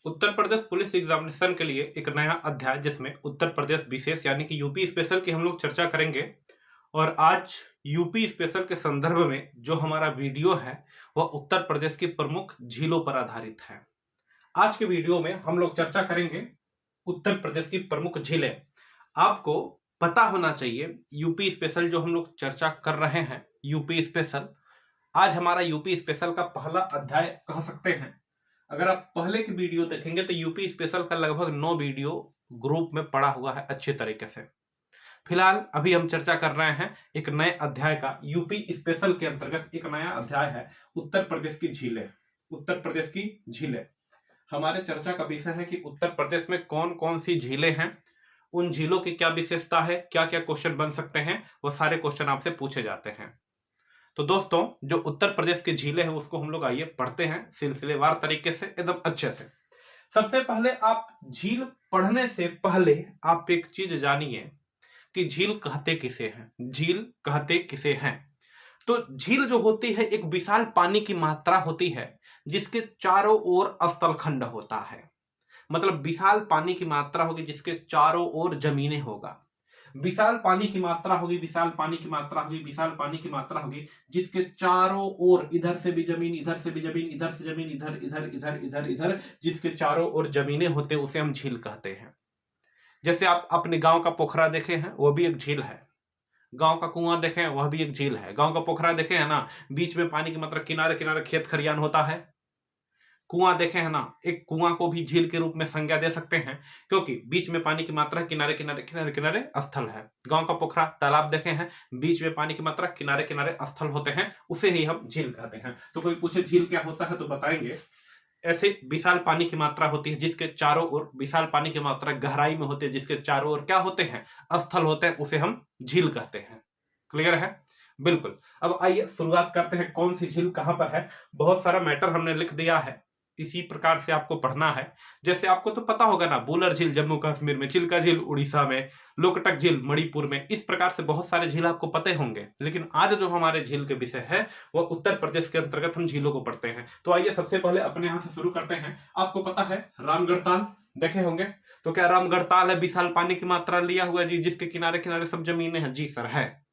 Uttar Pradesh police examination के लिए एक नया अध्याय जिसमें उत्तर प्रदेश विशेष यानी कि यूपी स्पेशल की हम लोग चर्चा करेंगे। और आज यूपी स्पेशल के संदर्भ में जो हमारा वीडियो है वह उत्तर प्रदेश की प्रमुख झीलों पर आधारित है। आज के वीडियो में हम लोग चर्चा करेंगे उत्तर प्रदेश की प्रमुख झीलें। आपको पता होना चाहिए यूपी स्पेशल जो हम लोग चर्चा कर रहे हैं, यूपी स्पेशल आज हमारा यूपी स्पेशल का पहला अध्याय कह सकते हैं। अगर आप पहले की वीडियो देखेंगे तो यूपी स्पेशल का लगभग 9 वीडियो ग्रुप में पड़ा हुआ है अच्छे तरीके से। फिलहाल अभी हम चर्चा कर रहे हैं एक नए अध्याय का। यूपी स्पेशल के अंतर्गत एक नया अध्याय है उत्तर प्रदेश की झीलें। उत्तर प्रदेश की झीलें हमारे चर्चा का विषय है कि उत्तर प्रदेश में कौन कौन सी झीलें हैं, उन झीलों की क्या विशेषता है, क्या क्या क्वेश्चन बन सकते हैं, वो सारे क्वेश्चन आपसे पूछे जाते हैं। तो दोस्तों, जो उत्तर प्रदेश की झीलें हैं उसको हम लोग आइए पढ़ते हैं सिलसिलेवार तरीके से, एकदम अच्छे से। सबसे पहले आप झील पढ़ने से पहले आप एक चीज जानिए कि झील कहते किसे हैं। झील कहते किसे हैं? तो झील जो होती है एक विशाल पानी की मात्रा होती है जिसके चारों ओर स्थलखंड होता है। मतलब विशाल पानी की मात्रा होगी जिसके चारों ओर जमीनें होगा। विशाल पानी की मात्रा होगी, विशाल पानी की मात्रा होगी, विशाल पानी की मात्रा होगी जिसके चारों ओर इधर से भी जमीन, इधर से भी जमीन, इधर से जमीन, इधर इधर इधर इधर इधर जिसके चारों ओर जमीनें होते हैं उसे हम झील कहते हैं। जैसे आप अपने गांव का पोखरा देखे हैं, वो भी एक झील है। गांव का कुआं देखें, वह भी एक झील है। गांव का पोखरा देखे है ना, बीच में पानी की मात्रा, किनारे किनारे खेत खलियान होता है। कुआं देखे है ना, एक कुआं को भी झील के रूप में संज्ञा दे सकते हैं क्योंकि बीच में पानी की मात्रा, किनारे किनारे किनारे किनारे स्थल है। गांव का पोखरा, तालाब देखे हैं, बीच में पानी की मात्रा, किनारे किनारे स्थल होते हैं, उसे ही हम झील कहते हैं। तो कोई पूछे झील क्या होता है तो बताएंगे ऐसे विशाल पानी की मात्रा होती है जिसके चारों ओर, विशाल पानी की मात्रा गहराई में होती है जिसके चारों ओर क्या होते हैं, स्थल होते हैं, उसे हम झील कहते हैं। क्लियर है? बिल्कुल। अब आइए शुरुआत करते हैं कौन सी झील कहां पर है। बहुत सारा मैटर हमने लिख दिया है, इसी प्रकार से आपको पढ़ना है। जैसे आपको तो पता होगा ना, बुलर झील जम्मू कश्मीर में, चिल्का झील उड़ीसा में, लोकटक झील मणिपुर में, इस प्रकार से बहुत सारे झील आपको पते होंगे। लेकिन आज जो हमारे झील के विषय है वह उत्तर प्रदेश के अंतर्गत हम झीलों को पढ़ते हैं। तो आइए सबसे पहले अपने यहां से शुरू करते हैं। आपको पता है रामगढ़ ताल देखे होंगे, तो क्या रामगढ़ ताल है विशाल पानी की मात्रा लिया हुआ जी जिसके किनारे किनारे सब जमीनें हैं? जी सर है।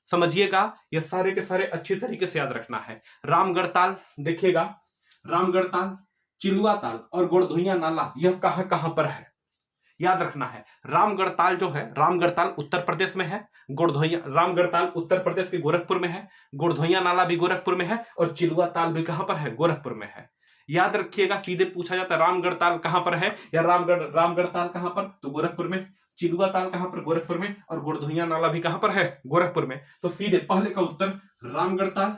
समझिएगा, ये सारे के सारे अच्छी तरीके से याद रखना है। रामगढ़ ताल देखिएगा, रामगढ़ ताल, चिलुआ ताल और गोड़धुइया नाला, यह कहां कहां पर है याद रखना है। रामगढ़ ताल जो है, रामगढ़ ताल उत्तर प्रदेश में है। गोड़धुइया, रामगढ़ ताल उत्तर प्रदेश के गोरखपुर में है। गोड़धुइया नाला भी गोरखपुर में है और चिलुआ ताल भी कहां पर है? गोरखपुर में है। याद रखिएगा, सीधे पूछा जाता है रामगढ़ ताल कहां पर है या रामगढ़ ताल कहां पर, तो गोरखपुर में। चिलुआ ताल कहां पर? गोरखपुर में। और गोड़धुइया नाला भी कहां पर है? गोरखपुर में। तो सीधे पहले का उत्तर रामगढ़ ताल,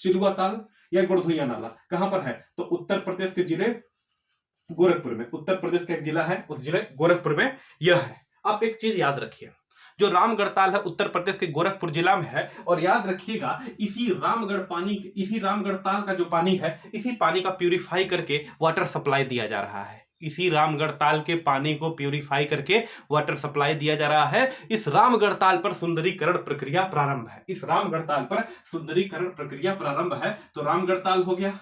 चिलुआ ताल या गोड़धुइया नाला कहां पर है? तो उत्तर प्रदेश के जिले गोरखपुर में। उत्तर प्रदेश का एक जिला है, उस जिले गोरखपुर में यह है। आप एक चीज याद रखिए, जो रामगढ़ ताल है उत्तर प्रदेश के गोरखपुर जिला में है। और याद रखिएगा, इसी रामगढ़ ताल का जो पानी है, इसी पानी का प्यूरिफाई करके वाटर सप्लाई दिया जा रहा है। इसी रामगढ़ ताल के पानी को प्यूरिफाई करके वाटर सप्लाई दिया जा रहा है। इस रामगढ़ ताल पर सुंदरीकरण प्रक्रिया प्रारंभ है। इस रामगढ़ ताल पर सुंदरीकरण प्रक्रिया प्रारंभ है। तो रामगढ़ ताल हो गया,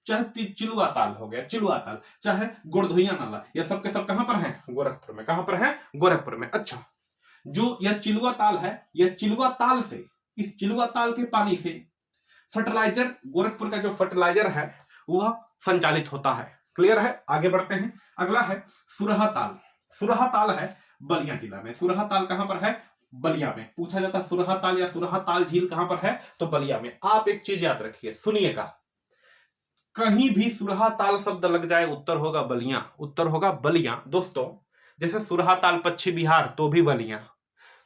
चाहे चिलुआ ताल हो गया, चिलुआ ताल, चाहे गोड़धुइया नाला, यह सब के सब कहां पर है? गोरखपुर में। कहां पर है? गोरखपुर में। अच्छा, जो यह चिलुआ ताल है, यह चिलुआ ताल से, इस चिलुआ ताल के पानी से फर्टिलाइजर, गोरखपुर का जो फर्टिलाइजर है वह संचालित होता है। क्लियर है? आगे बढ़ते हैं। अगला है सुरहा ताल। सुरहा ताल है बलिया जिला में। सुरहा ताल कहां पर है? बलिया में। पूछा जाता है सुरहा ताल या सुरहा ताल झील कहां पर है? तो बलिया में। आप एक चीज याद रखिए, सुनिएगा, कहीं भी सुरहा ताल शब्द लग जाए उत्तर होगा बलिया, उत्तर होगा बलिया। दोस्तों, जैसे सुरहा ताल पश्चिम बिहार तो भी बलिया।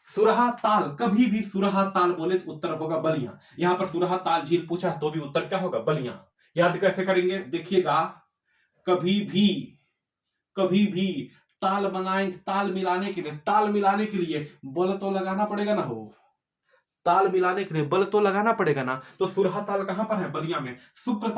सुरहा ताल, कभी भी सुरहा ताल बोले तो उत्तर होगा बलिया। यहां पर सुरहा ताल झील पूछा तो भी उत्तर क्या होगा? बलिया। याद कैसे करेंगे? देखिएगा, कभी भी ताल बनाएंगे, ताल मिलाने के लिए बल तो लगाना पड़ेगा ना हो, ताल मिलाने के लिए बल तो लगाना पड़ेगा ना। तो सुरहा ताल कहां पर है? बलिया में। शुक्र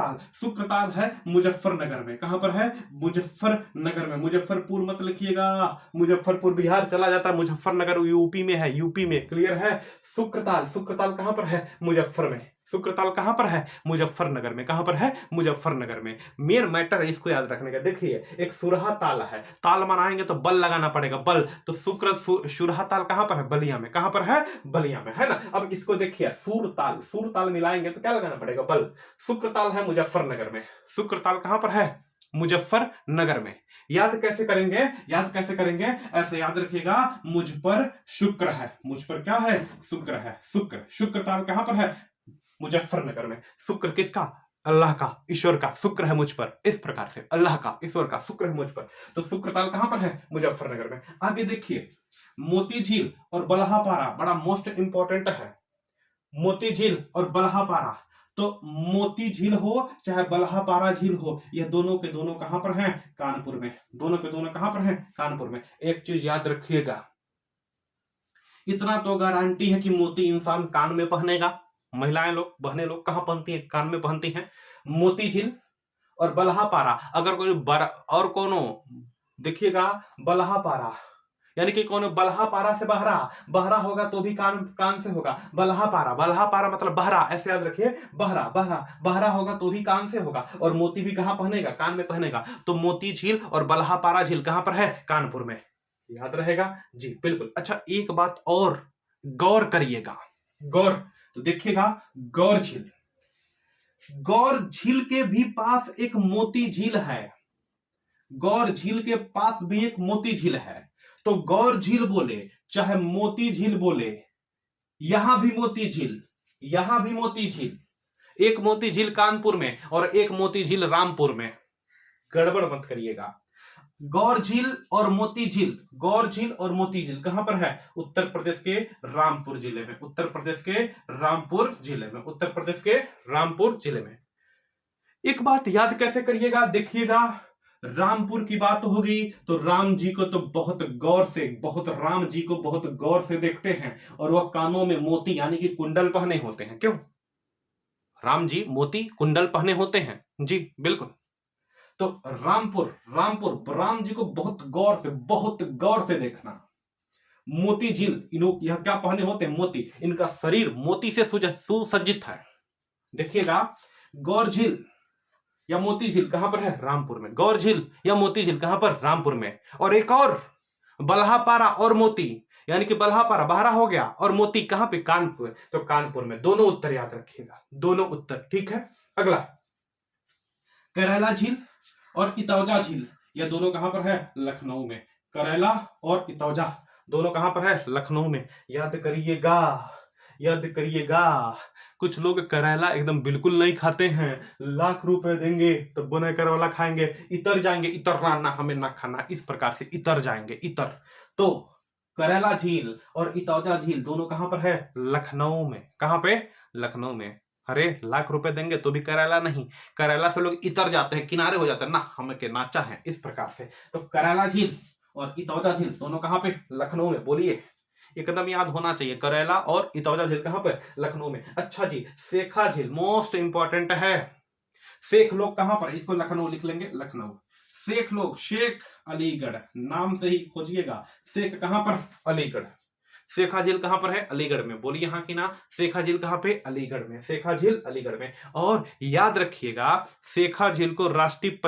ताल है मुजफ्फरनगर में। कहां पर है? मुजफ्फरनगर में। मुजफ्फरपुर मत लिखिएगा, मुजफ्फरपुर बिहार चला जाता है, मुजफ्फरनगर यूपी में है, यूपी में। क्लियर है? शुक्र ताल कहां पर है? मुजफ्फर में। शुक्र ताल कहां पर है? मुजफ्फरनगर में। कहां पर है? मुजफ्फरनगर में। मेन मैटर है इसको याद रखने का। देखिए एक सुरहा ताल है, ताल बनाएंगे तो बल लगाना पड़ेगा, बल। तो सुरहा ताल कहां पर है? बलिया में। कहां पर है? बलिया में, है ना। अब इसको देखिए सुर ताल मिलाएंगे तो क्या लगाना पड़ेगा? बल। शुक्र ताल है मुजफ्फरनगर में। शुक्र ताल कहां पर है? मुजफ्फरनगर में। याद कैसे करेंगे? याद कैसे करेंगे? ऐसे याद रखिएगा, मुझ पर शुक्र है, मुझ पर क्या है? शुक्र है। शुक्र ताल कहां पर है? मुजफ्फरनगर में। शुक्र किसका? अल्लाह का, ईश्वर का। शुक्र है मुझ पर, इस प्रकार से अल्लाह का, ईश्वर का शुक्र है मुझ पर। तो शुक्र ताल कहां पर है? मुजफ्फरनगर में। आगे देखिए मोती झील और बलहापारा बड़ा मोस्ट इंपॉर्टेंट है। मोती झील और बलहापारा, तो मोती झील हो चाहे बलहापारा झील हो, ये दोनों के दोनों कहां पर हैं? कानपुर में। दोनों के दोनों कहां पर हैं? कानपुर में। एक चीज याद रखिएगा, इतना तो गारंटी है कि मोती इंसान कान में पहनेगा। महिलाएं लोग, बहनें लोग कहां पहनती हैं? कान में पहनती हैं। मोती झील और बलहापारा, अगर कोई और कोनो देखिएगा, बलहापारा यानी कि कौन? बलहापारा से बहरा, बहरा होगा तो भी कान से होगा। बलहापारा, बलहापारा मतलब बहरा, ऐसे याद रखिए, बहरा बहरा बहरा होगा तो भी कान से होगा। और मोती भी कहां पहनेगा? कान में पहनेगा। तो मोती झील और बलहापारा झील कहां पर है? कानपुर में। याद रहेगा जी, बिल्कुल। अच्छा एक बात और गौर करिएगा, गौर। तो देखिएगा गौर झील, गौर झील के भी पास एक मोती झील है। गौर झील के पास भी एक मोती झील है। तो गौर झील बोले चाहे मोती झील बोले, यहां भी मोती झील, यहां भी मोती झील। एक मोती झील कानपुर में और एक मोती झील रामपुर में। गड़बड़ मत करिएगा। गौर झील और मोती झील, गौर झील और मोती झील कहां पर है? उत्तर प्रदेश के रामपुर जिले में। उत्तर प्रदेश के रामपुर जिले में। उत्तर प्रदेश के रामपुर जिले में। एक बात याद कैसे करिएगा, देखिएगा, रामपुर की बात होगी तो राम जी को तो बहुत गौर से, बहुत राम जी को बहुत गौर से देखते हैं, और वह कानों में मोती यानी कि कुंडल पहने होते हैं। क्यों? राम जी मोती कुंडल पहने होते हैं जी, बिल्कुल। तो रामपुर, रामपुर राम जी को बहुत गौर से, बहुत गौर से देखना। मोती झील, यह क्या पहने होते हैं? मोती। इनका शरीर मोती से सुसज्जित है। देखिएगा गौर झील या मोती झील कहां पर है? रामपुर में। गौर झील या मोती झील कहां पर? रामपुर में। और एक और बलहापारा और मोती, यानी कि बलहापारा बहरा हो गया और मोती कहां पे? कानपुर। तो कानपुर में। दोनों उत्तर याद रखिएगा, दोनों उत्तर, ठीक है। अगला करैला झील और इतौजा झील, यह दोनों कहां पर है? लखनऊ में। करैला और इतौजा दोनों कहां पर है? लखनऊ में। याद करिएगा, याद करिएगा। कुछ लोग करैला एकदम बिल्कुल नहीं खाते हैं, लाख रुपए देंगे तो बुने करैला खाएंगे, इतर जाएंगे, इतर ना हमें ना खाना, इस प्रकार से इतर जाएंगे, इतर। तो करैला झील और इतौजा झील दोनों कहां पर है? लखनऊ में। कहां पे? लखनऊ में। अरे लाख रुपए देंगे तो भी करैला नहीं, करैला से लोग इतर जाते हैं, किनारे हो जाते हैं ना, हमें के नाचा है, इस प्रकार से। तो करैला झील और इतौजा झील दोनों कहां पे? लखनऊ में। बोलिए, एकदम याद होना चाहिए, करैला और इतौजा झील कहां पर? लखनऊ में। अच्छा जी, शेखा झील मोस्ट इंपॉर्टेंट है। शेख लोग कहां पर? इसको लखनऊ लिख लेंगे, लखनऊ। शेख लोग, शेख अलीगढ़, नाम से ही खोजिएगा। शेख कहां पर? अलीगढ़। शेखा झील कहां पर है? अलीगढ़ में। बोलिए हाँ कि ना, शेखा झील कहां पे? अलीगढ़ में। शेखा झील अलीगढ़ में। और याद रखिएगा, शेखा झील को राष्ट्रीय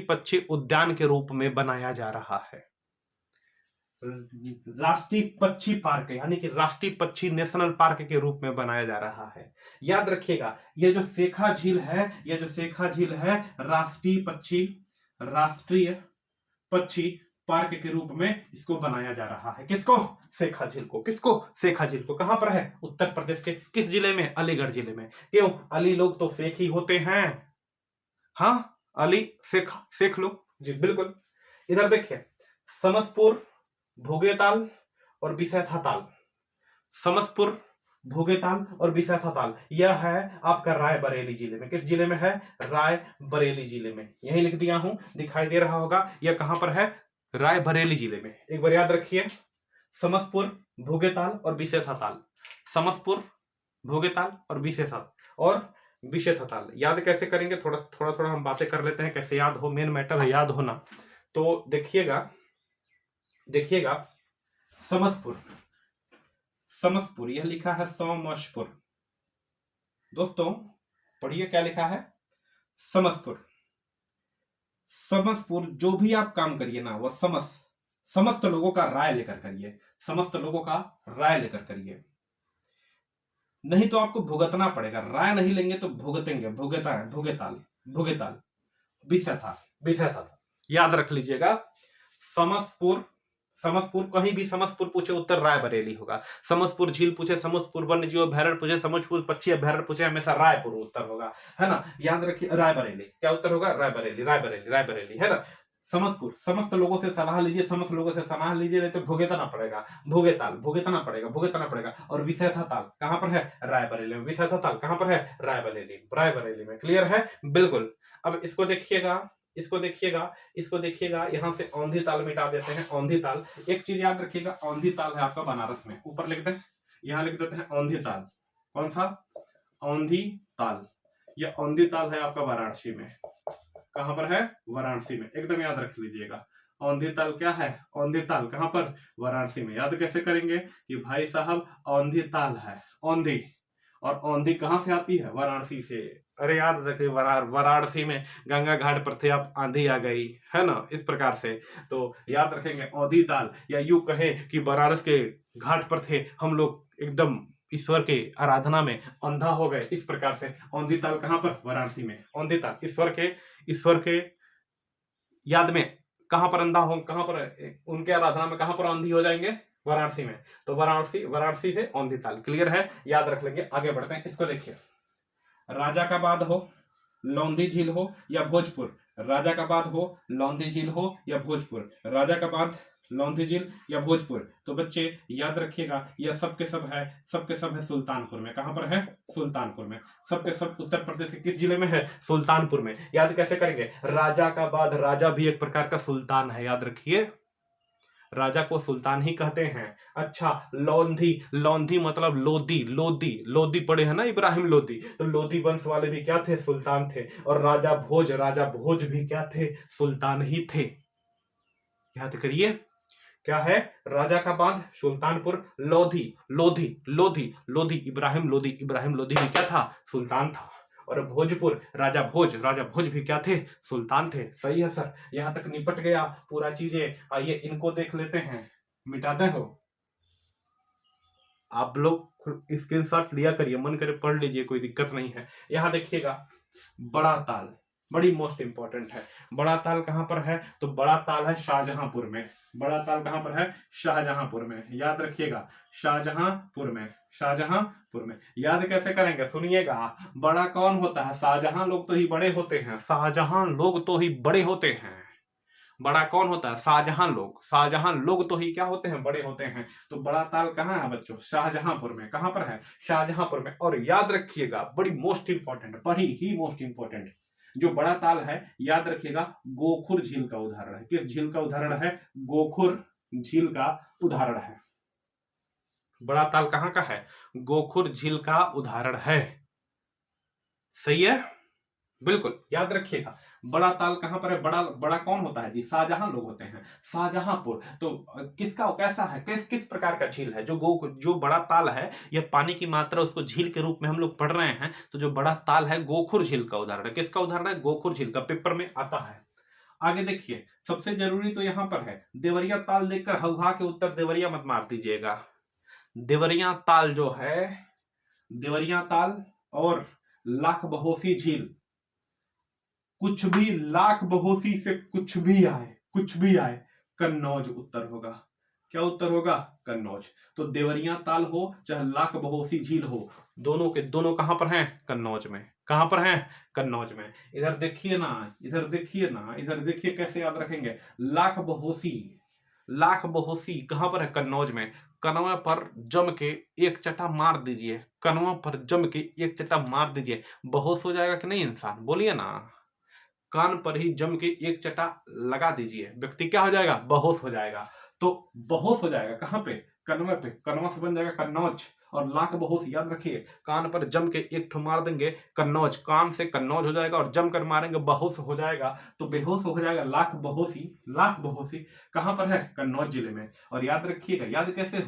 पक्षी उद्यान के रूप में बनाया जा रहा है। राष्ट्रीय पक्षी पार्क यानी कि राष्ट्रीय पक्षी नेशनल पार्क के रूप में बनाया जा रहा है। याद रखिएगा, ये जो शेखा झील है, ये जो शेखा झील है, राष्ट्रीय पक्षी पार्क के रूप में इसको बनाया जा रहा है। किसको? शेखा झील को। किसको? शेखा झील को। कहां पर है? उत्तर प्रदेश के किस जिले में? अलीगढ़ जिले में। क्यों? अली लोग तो शेख ही होते हैं। हाँ, अली शेख लोग जी, बिल्कुल। इधर देखिए, समसपुर, भोगेताल और बिसैथा ताल। समसपुर, भोगेताल और बिसैथा ताल, यह है आपका रायबरेली जिले में। किस जिले में है? रायबरेली जिले में। यही लिख दिया हूं, दिखाई दे रहा होगा। यह कहां पर है? रायबरेली जिले में। एक बार याद रखिए, समसपुर, भोगेताल और बिसैथा ताल। समसपुर, भोगेताल और बिसैथा ताल। याद कैसे करेंगे? थोड़ा हम बातें कर लेते हैं, कैसे याद हो, मेन मैटर है याद होना। तो देखिएगा, समसपुर, यह लिखा है सोमशपुर, दोस्तों पढ़िए क्या लिखा है, समस्तपुर। समस्तपुर जो भी आप काम करिए ना, वह समस्त लोगों का राय लेकर करिए, समस्त लोगों का राय लेकर करिए, नहीं तो आपको भुगतना पड़ेगा। राय नहीं लेंगे तो भुगतेंगे, भुगेताल विषय था, याद रख लीजिएगा। समस्तपुर, समस्तपुर कहीं भी समस्तपुर पूछे उत्तर रायबरेली होगा। समस्तपुर झील पूछे, समस्तपुर वन्य जीव अभ्यारण्य पूछे, समस्तपुर पक्षी अभ्यारण्य पूछे, हमेशा रायपुर उत्तर होगा, है ना। याद रखिए रायबरेली, क्या उत्तर होगा, रायबरेली रायबरेली रायबरेली, है ना। समस्तपुर, समस्त लोगों से सलाह लीजिए, समस्त लोगों से सलाह लीजिए, नहीं तो भुगतना पड़ेगा, भुगतना पड़ेगा। और विषय था ताल कहां पर है, रायबरेली में। विषय था ताल कहां पर है, रायबरेली में। क्लियर है, बिल्कुल। अब इसको देखिएगा, यहां से औंधी ताल मिटा देते हैं। औंधी ताल, एक चीज याद रखिएगा, औंधी ताल है आपका बनारस में, ऊपर लिख दें, यहां लिख देते हैं औंधी ताल। कौन सा, औंधी ताल। यह औंधी ताल है आपका वाराणसी में। कहां पर है, वाराणसी में, एकदम याद रख लीजिएगा। औंधी ताल क्या है, औंधी ताल कहां पर, वाराणसी में। याद कैसे करेंगे कि भाई साहब औंधी ताल है, औंधी, और औंधी कहां से आती है, वाराणसी से। अरे याद रखिए, वाराणसी में गंगा घाट पर थे, अब आंधी आ गई, है ना, इस प्रकार से। तो याद रखेंगे औंधी ताल, या यूं कहें कि बनारस के घाट पर थे हम लोग, एकदम ईश्वर के आराधना में अंधा हो गए, इस प्रकार से। औंधी ताल कहां पर, वाराणसी में। औंधी ताल ईश्वर के याद में कहां पर अंधा हो, कहां पर उनके आराधना में कहां पर अंधी हो जाएंगे, वाराणसी में। तो वाराणसी से औंधी ताल। क्लियर है, याद रख लेंगे। आगे बढ़ते हैं, इसको देखिए, राजाकाबाद हो, लौंधी झील हो या भोजपुर, राजाकाबाद हो, लौंधी झील हो या भोजपुर, राजाकाबाद, लौंधी झील या भोजपुर। तो बच्चे याद रखिएगा, यह सबके सब है सुल्तानपुर में। कहां पर है, सुल्तानपुर में। सबके सब उत्तर प्रदेश के किस जिले में है, सुल्तानपुर में। याद कैसे करेंगे, राजाकाबाद, राजा भी एक प्रकार का सुल्तान है, याद रखिए, राजा को सुल्तान ही कहते हैं। अच्छा, लौंधी मतलब लोदी पढ़े हैं ना, इब्राहिम लोदी। तो लोदी वंश वाले भी क्या थे, सुल्तान थे। और राजा भोज भी क्या थे, सुल्तान ही थे। याद करिए, क्या है, राजा का बांध सुल्तानपुर, लोधी इब्राहिम लोदी भी क्या था, सुल्तान था। और भोजपुर, राजा भोज भी क्या थे, सुल्तान थे। सही है सर, यहां तक निपट गया पूरा चीजें। आइए इनको देख लेते हैं, मिटाते हो आप लोग, स्क्रीनशॉट लिया करिए, मन करे पढ़ लीजिए, कोई दिक्कत नहीं है। यहां देखिएगा, बड़ा ताल बड़ी मोस्ट इंपॉर्टेंट है। बड़ा ताल कहां पर है, तो बड़ा ताल है शाहजहांपुर में। बड़ा ताल कहां पर है, शाहजहांपुर में। याद रखिएगा, शाहजहांपुर में। याद कैसे करेंगे, सुनिएगा। बड़ा कौन होता है, शाहजहां लोग तो ही बड़े होते हैं, शाहजहां लोग तो ही बड़े होते हैं। बड़ा कौन होता है, शाहजहां लोग तो ही क्या होते हैं, बड़े होते हैं। तो बड़ा ताल कहां है बच्चों, शाहजहांपुर में। कहां पर है, शाहजहांपुर में। और याद रखिएगा, बड़ी मोस्ट इंपॉर्टेंट, बड़ी ही मोस्ट इंपॉर्टेंट, जो बड़ा ताल है, याद रखिएगा, गोखुर झील का उदाहरण है। किस झील का उदाहरण है, गोखुर झील का उदाहरण है। बड़ा ताल कहां का है, गोखुर झील का उदाहरण है। सही है, बिल्कुल याद रखिएगा। बड़ा ताल कहां पर है, बड़ा कौन होता है जी, शाहजहां लोग होते हैं, शाहजहांपुर। तो किसका कैसा है, किस प्रकार का झील है, जो बड़ा ताल है, यह पानी की मात्रा उसको झील के रूप में हम लोग पढ़ रहे हैं। तो जो बड़ा ताल है, गोखुर झील का उदाहरण है। किसका उदाहरण है, गोखुर झील का, पेपर में आता है। आगे देखिए, सबसे जरूरी तो यहां पर है, देवरिया ताल देखकर हवा के उत्तर देवरिया मत मार दीजिएगा। देवरिया ताल जो है, देवरिया ताल और लाख बहोसी झील, कुछ भी लाख बहोसी से कुछ भी आए, कन्नौज उत्तर होगा। क्या उत्तर होगा, कन्नौज। तो देवरिया ताल हो चाहे लाख बहोसी झील हो, दोनों के दोनों कहां पर हैं, कन्नौज में। कहां पर हैं, कन्नौज में। इधर देखिए कैसे याद रखेंगे, लाख बहोसी कहां पर है, कन्नौज में। कनवा पर जम के एक चटा मार दीजिए, कनवा पर जम के एक चटा मार दीजिए, बेहोश हो जाएगा कि नहीं इंसान, बोलिए ना। कान पर ही जम के एक चटा लगा दीजिए, व्यक्ति क्या हो जाएगा, बेहोश हो जाएगा। तो बेहोश हो जाएगा कहां पे, कनवा पे, कनवा से बन जाएगा कन्नौज। और लाख बहोश, याद रखिए, कान पर जम के एक ठो मार देंगे, कन्नौज, कान से कन्नौज हो जाएगा, और जम कर मारेंगे, बेहोश हो जाएगा। तो बेहोश हो जाएगा, लाख बहोशी कहां पर है, कन्नौज जिले में। और याद रखिएगा, याद कैसे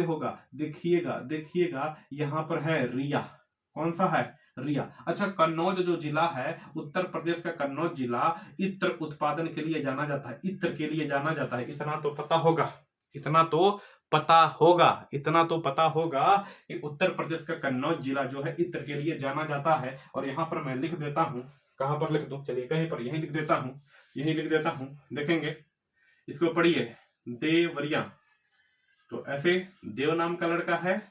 होगा, देखिएगा, यहां पर है रिया। कौन सा है? रिया। अच्छा, कन्नौज जो जिला है, उत्तर प्रदेश का कन्नौज जिला इत्र उत्पादन के लिए जाना जाता है, इत्र के लिए जाना जाता है। इतना तो पता होगा, इतना तो पता होगा, इतना तो पता होगा कि उत्तर प्रदेश का कन्नौज जिला जो है इत्र के लिए जाना जाता है। और यहाँ पर मैं लिख देता हूँ, कहाँ पर लिख दूं? चलिए कहीं पर यहीं लिख देता हूँ, यहीं लिख देता हूँ, देखेंगे इसको, पढ़िए, देवरिया। तो ऐसे देव नाम का लड़का है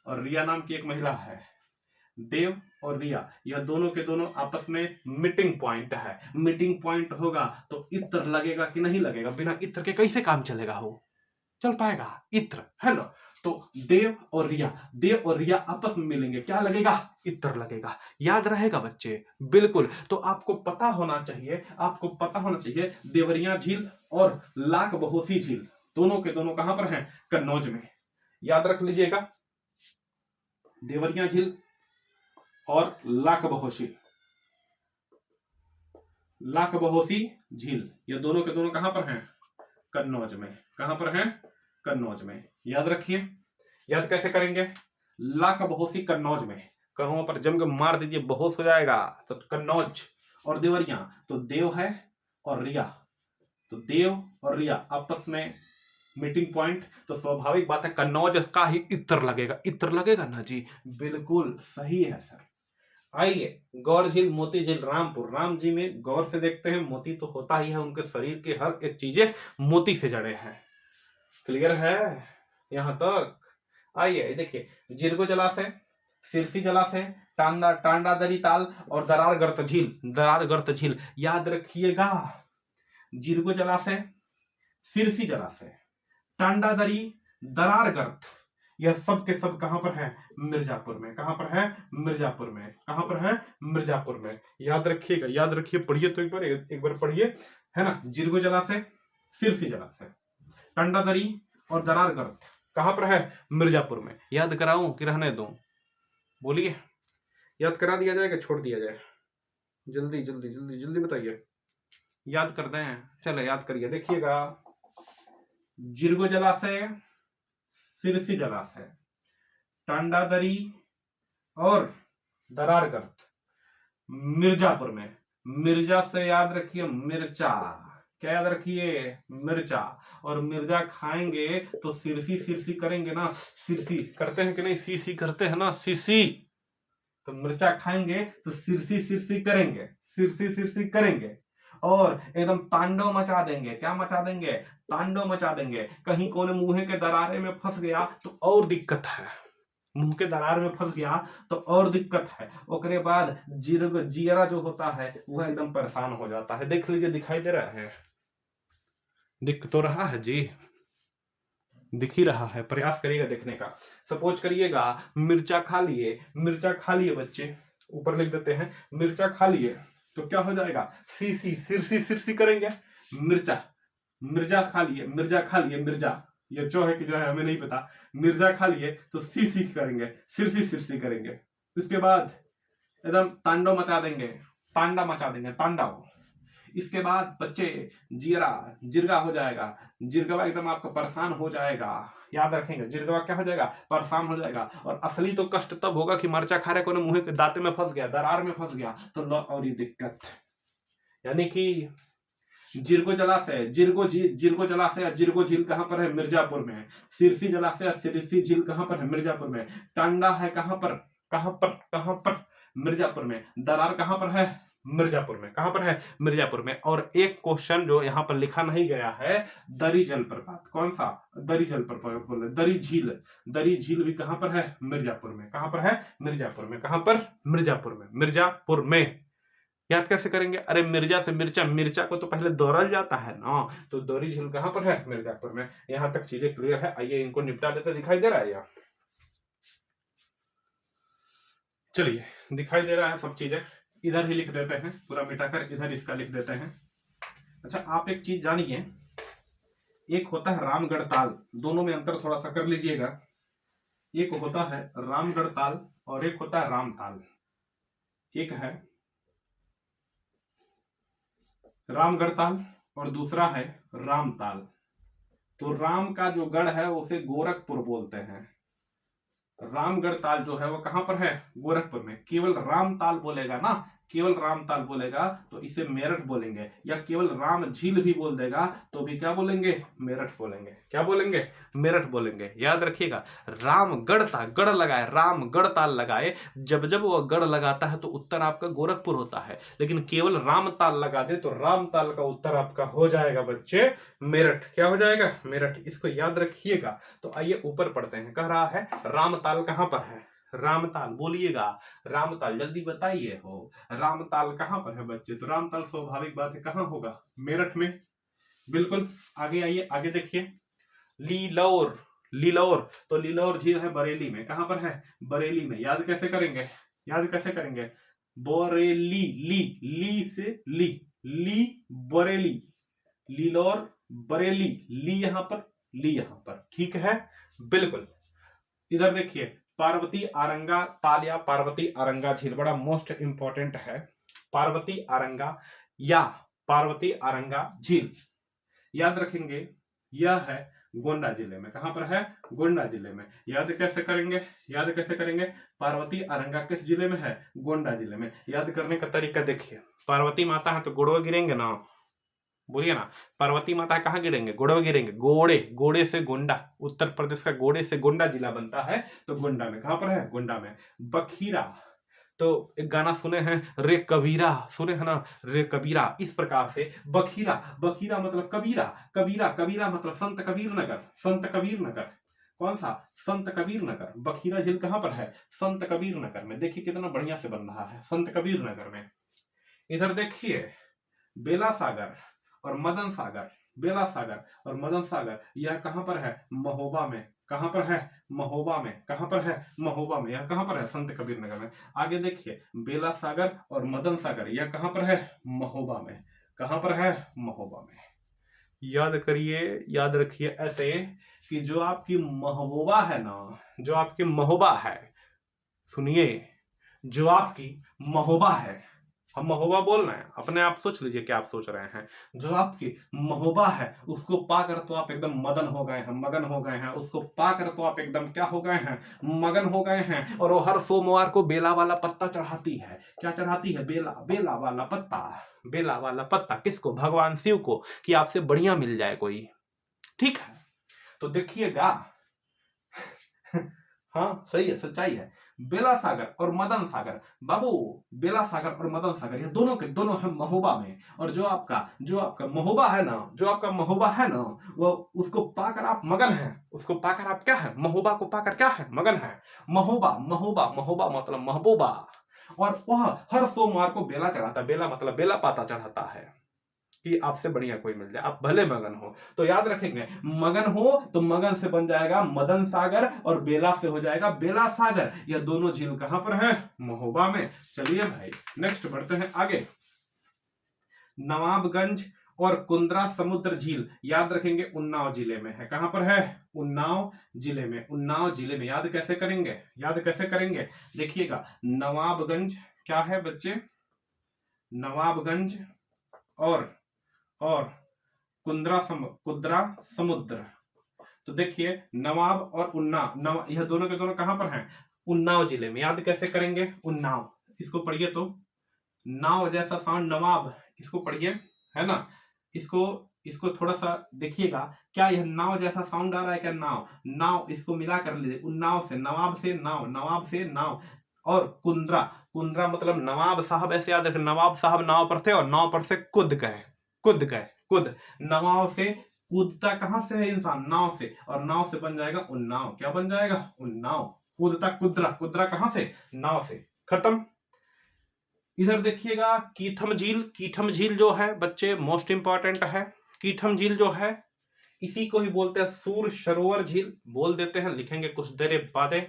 और रिया नाम की एक महिला है। देव और रिया, यह दोनों के दोनों आपस में मीटिंग पॉइंट है। मीटिंग पॉइंट होगा तो इत्र लगेगा कि नहीं लगेगा? बिना इत्र के कैसे काम चलेगा? हो चल पाएगा? इत्र है ना। तो देव और रिया आपस में मिलेंगे, क्या लगेगा? इत्र लगेगा। याद रहेगा बच्चे? बिल्कुल। तो आपको पता होना चाहिए, आपको पता होना चाहिए देवरिया झील और लाख बहोसी झील दोनों के दोनों कहां पर हैं? कन्नौज में। याद रख लीजिएगा, देवरिया झील और लाख बहोसी झील, ये दोनों के दोनों कहां पर हैं? कन्नौज में। कहां पर हैं? कन्नौज में। याद रखिए। याद कैसे करेंगे? लाख बहोसी कन्नौज में, करों पर जम के मार दीजिए, बेहोश हो जाएगा। तो कन्नौज और देवरिया, तो देव है और रिया, तो देव और रिया आपस में मीटिंग पॉइंट, तो स्वाभाविक बात है कन्नौज का ही इत्र लगेगा। इत्र लगेगा ना जी? बिल्कुल सही है सर। आइए, गौर झील, मोती झील, रामपुर। राम जी में गौर से देखते हैं, मोती तो होता ही है, उनके शरीर के हर एक चीजें मोती से जड़े हैं। क्लियर है यहां तक? आइए देखिए, जिरगो जलाशय, सिरसी जलाशय, टांडा दरी ताल और दरार गर्त झील। दरार गर्त झील याद रखिएगा, जिरगो जलाशय, सिरसी जलाशय, टांडा दरी, दरार गर्त, यह सब के सब कहां पर है? मिर्जापुर में। कहां पर है? मिर्जापुर में। कहां पर है? मिर्जापुर में। याद रखिएगा, याद रखिए, पढ़िए तो एक बार पढ़िए, है ना। जिरगो जलाशय, सिरसी जलाशय, टांडा दरी और दरार गर्त कहां पर है? मिर्जापुर में। याद कराऊं कि रहने दूं? बोलिए, याद करा दिया जाए कि छोड़ दिया जाए? जल्दी जल्दी जल्दी जल्दी बताइए। याद कर दें? चलो याद करिए, देखिएगा, जिरगो जलाशय, सिरसी जलाशय, टांडा दरी और दरार गर्त मिर्जापुर में। मिर्जा से याद रखिए मिर्चा, क्या याद रखिए? मिर्चा। और मिर्जा खाएंगे तो सिरसी सिरसी करेंगे ना, सिरसी करते हैं कि नहीं? सीसी करते हैं ना, सीसी। तो मिर्चा खाएंगे तो सिरसी सिरसी करेंगे, सिरसी सिरसी करेंगे और एकदम तांडव मचा देंगे। क्या मचा देंगे? तांडव मचा देंगे। कहीं कोने मुंह के दरारे में फंस गया तो और दिक्कत है, मुंह के दरार में फंस गया तो और दिक्कत है। ओकरे बाद जियरा जो होता है वह एकदम परेशान हो जाता है। देख लीजिए, दिखाई दे रहा है? दिख तो रहा है जी, दिख ही रहा है, प्रयास करिएगा देखने का। सपोज करिएगा मिर्चा खा लिए, मिर्चा खा लिए बच्चे, ऊपर लिख देते हैं मिर्चा खा लिए, तो क्या हो जाएगा? सीसी, सिरसी सिरसी करेंगे। मिर्चा, मिर्जा खा लिए, मिर्जा खा लिए, मिर्जा, ये जो है कि जो है हमें नहीं पता। मिर्जा खा लिए तो सीसी करेंगे, सिरसी सिरसी करेंगे। उसके बाद एकदम तांडव मचा देंगे, तांडा मचा देंगे, तांडव। इसके बाद बच्चे जियरा, जिरगा हो जाएगा, जिरगवा एकदम आपका परेशान हो जाएगा। याद रखेंगे, जिरगवा क्या हो जाएगा? परेशान हो जाएगा। और असली तो कष्ट तब होगा कि मरचा खा रहे, कोने मुंह के दांते में फंस गया, दरार में फंस गया, तो और ये दिक्कत। यानी कि जिरगो जलाशय, जिरगो जलाशय, जिरगो झील कहां पर है? मिर्जापुर में। सिरसी जलाशय, सिरसी झील कहां पर है? मिर्जापुर में। टांडा है कहां पर? कहां पर? मिर्जापुर में। दरार कहां पर है? मिर्जापुर में। कहां पर है? मिर्जापुर में। और एक क्वेश्चन जो यहां पर लिखा नहीं गया है, दरी जलप्रपात। कौन सा? दरी जलप्रपात बोले, दरी झील। दरी झील भी कहां पर है? मिर्जापुर में। कहां पर है? मिर्जापुर में। कहां पर? मिर्जापुर में। मिर्जापुर में। याद कैसे करेंगे? अरे मिर्जा से मिर्चा, मिर्चा को तो पहले दौड़ल जाता है ना, तो दौरी झील कहां पर है? मिर्जापुर में। यहां तक चीजें क्लियर है? आइए इनको निपटा देते। दिखाई दे रहा है यार? चलिए, दिखाई दे रहा है सब चीजें, इधर ही लिख देते हैं, पूरा मिटाकर इधर इसका लिख देते हैं। अच्छा, आप एक चीज जानिए, एक होता है रामगढ़ ताल, दोनों में अंतर थोड़ा सा कर लीजिएगा। एक होता है रामगढ़ ताल और एक होता है रामताल। एक है रामगढ़ ताल और दूसरा है रामताल। तो राम का जो गढ़ है उसे गोरखपुर बोलते हैं, रामगढ़ ताल जो है वो कहां पर है? गोरखपुर में। केवल रामताल बोलेगा ना, केवल रामताल बोलेगा तो इसे मेरठ बोलेंगे, या केवल राम झील भी बोल देगा तो भी क्या बोलेंगे? मेरठ बोलेंगे। क्या बोलेंगे? मेरठ बोलेंगे। याद रखिएगा, रामगढ़ ताल, गढ़ लगाए, रामगढ़ ताल लगाए, जब जब वह गढ़ लगाता है तो उत्तर आपका गोरखपुर होता है, लेकिन केवल रामताल लगा दे तो रामताल का उत्तर आपका हो जाएगा बच्चे मेरठ। क्या हो जाएगा? मेरठ। इसको याद रखिएगा। तो आइए ऊपर पढ़ते हैं। कह रहा है रामताल कहां पर है? रामताल बोलिएगा, रामताल जल्दी बताइए हो, रामताल कहां पर है बच्चे? तो रामताल स्वाभाविक बात है कहां होगा? मेरठ में। बिल्कुल। आगे आइए, आगे देखिए। लीलौर, लीलौर, तो लीलौर झील है बरेली में। कहां पर है? बरेली में। याद कैसे करेंगे? याद कैसे करेंगे? बोरेली, ली, ली से ली, ली बरेली, लीलौर बरेली, ली यहां पर, ली यहां पर। ठीक है, बिल्कुल। इधर देखिए, पार्वती आरंगा ताल या पार्वती आरंगा झील, बड़ा मोस्ट इंपॉर्टेंट है। पार्वती आरंगा या पार्वती आरंगा झील, याद रखेंगे, यह है गोंडा जिले में। कहां पर है? गोंडा जिले में। याद कैसे करेंगे? याद कैसे करेंगे? पार्वती आरंगा किस जिले में है? गोंडा जिले में। याद करने का तरीका देखिए, पार्वती माता है तो गुड़वे गिरेंगे ना, बोलिए ना, पार्वती माता कहाँ गिरेंगे? गोड़वे गिरेंगे। गोड़े, गोड़े से गोंडा, उत्तर प्रदेश का गोड़े से गोंडा जिला बनता है, तो गोंडा में। कहां पर है? गोंडा में। बखीरा, तो एक गाना सुने हैं, रे कबीरा, सुने हैं ना, रे कबीरा। इस प्रकार से बखीरा, बखीरा मतलब कबीरा, कबीरा, कबीरा मतलब संत कबीर नगर, संत कबीर नगर। कौन सा? संत कबीर नगर। बखीरा झील कहां पर है? संत कबीर नगर में। देखिए कितना बढ़िया से बन रहा है, संत कबीर नगर में। इधर देखिए, बेला सागर और मदन सागर, बेला सागर और मदन सागर, यह कहां पर है? महोबा में। कहां पर है? महोबा में। कहां पर है? महोबा में। यह कहां पर है? संत कबीर नगर में। आगे देखिए, बेला सागर और मदन सागर, यह कहां पर है? महोबा में। कहां पर है? महोबा में। याद करिए, याद रखिए ऐसे कि जो आपकी महबूबा है ना, जो आपकी महोबा है, सुनिए, जो आपकी महोबा है, हम महोबा बोल रहे हैं, अपने आप सोच लीजिए क्या आप सोच रहे हैं। जो आपकी महोबा है उसको पाकर तो आप एकदम मदन हो गए हैं, मगन हो गए हैं। उसको पाकर तो आप एकदम क्या हो गए हैं? मगन हो गए हैं। और वो हर सोमवार को बेला वाला पत्ता चढ़ाती है। क्या चढ़ाती है? बेला, बेला वाला पत्ता। बेला वाला पत्ता किसको? भगवान शिव को, कि आपसे बढ़िया मिल जाए कोई। ठीक है, तो देखिएगा हाँ सही है, सच्चाई है। बेला सागर और मदन सागर, बाबू बेला सागर और मदन सागर, ये दोनों के दोनों है महोबा में। और जो आपका महोबा है ना, जो आपका महोबा है ना, वो उसको पाकर आप मगन हैं। उसको पाकर आप क्या है? महोबा को पाकर क्या है? मगन है। महोबा, महोबा, महोबा मतलब महबूबा। और वह हर सोमवार को बेला चढ़ाता है। बेला मतलब बेला पाता चढ़ाता है कि आपसे बढ़िया कोई मिल जाए, आप भले मगन हो। तो याद रखेंगे, मगन हो तो मगन से बन जाएगा मदन सागर, और बेला से हो जाएगा बेला सागर। यह दोनों झील कहां पर है? महोबा में। चलिए भाई, नेक्स्ट बढ़ते हैं आगे। नवाबगंज और कुंद्रा समुद्र झील, याद रखेंगे, उन्नाव जिले में है। कहां पर है? उन्नाव जिले में। उन्नाव जिले में। याद कैसे करेंगे? याद कैसे करेंगे? देखिएगा, नवाबगंज क्या है बच्चे? नवाबगंज और कुंद्रा समुद्र। तो देखिए, नवाब और उन्नाव, यह दोनों के दोनों कहां पर हैं? उन्नाव जिले में। याद कैसे करेंगे? उन्नाव, इसको पढ़िए तो, नाव जैसा साउंड नवाब, इसको पढ़िए, है ना। इसको थोड़ा सा देखिएगा, क्या यह नाव जैसा साउंड आ रहा है क्या? नाव, नाव, इसको मिला कर लीजिए, उन्नाव से, नवाब से नाव, नवाब से नाव। और कुंद्रा, कुंद्रा मतलब नवाब साहब, ऐसे याद रखें, नवाब साहब नाव पर थे और नाव पर से कूद गए, कूद गए, कूद। नवाब से कूदता कहां से है इंसान? नाव से, और नाव से बन जाएगा उन्नाव। क्या बन जाएगा? उन्नाव। कूदता कुद्रा, कुद्रा कहां से? नाव से। खत्म। इधर देखिएगा, कीथम झील। कीथम झील जो है बच्चे मोस्ट इंपॉर्टेंट है। कीथम झील जो है, इसी को ही बोलते हैं सूर सरोवर झील, बोल देते हैं, लिखेंगे कुछ देर बाद।